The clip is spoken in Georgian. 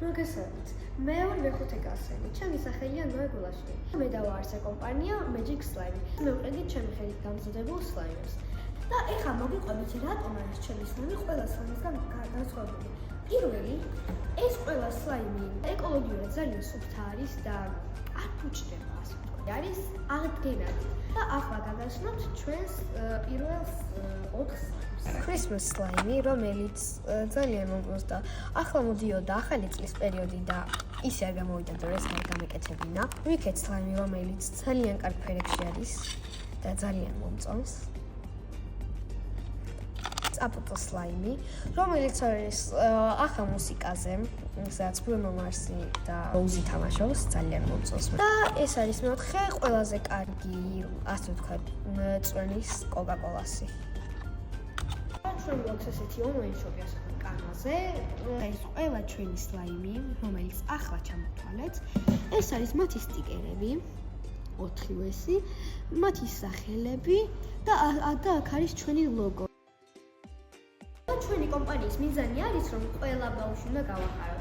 მოგესალმებით. მე ვარ მეხუთე კლასელი. ჩემი სახელია ნოე გულაშვილი. მე დავაარსე კომპანია Magic Slime. მე ვყიდით ჩემი ხელით დამზადებულ სლაიმებს. და ეხლა მოგიყვებით რატომ არის ჩემი სლაიმი ყველა სლაიმისგან განსხვავებული. პირველი, ეს ყველა სლაიმი ეკოლოგიურად ძალიან სუფთა არის და არ ფუჭდება, ასე ვთქვათ. არის აღდგენადი. და ახლა გადავსვამთ ჩვენს პირველ 4 სლაიმს. Christmas slime, რომელიც ძალიან მომწონს. ახლა მოდიოდა ახალი წლის პერიოდი და ისე არ გამოვიდა და ეს არ გამეკეთებინა. ვიქეთ slime, რომელიც ძალიან კარგ ფერებში არის და ძალიან მომწონს. Apple slime, რომელიც არის ახალ მუსიკაზე, სადაც Bruno Mars და Rose თამაშობს, ძალიან მომწონს. და ეს არის მეოთხე ყველაზე კარგი, ასე ვთქვათ, წვენის Coca-Cola-სი. ჩვენ გვაქვს ესეთი online shop-ი ასე ვთქვათ კანალზე. ეს ყველა ჩვენი სლაიმი, რომელიც ახლა ჩამოთვალეთ, ეს არის მათი სტიკერები, 4-ესი, მათი სახელები და აქ არის ჩვენი ლოგო. ჩვენი კომპანიის მიზანი არის, რომ ყველა ბავშვი უნდა გავახარო.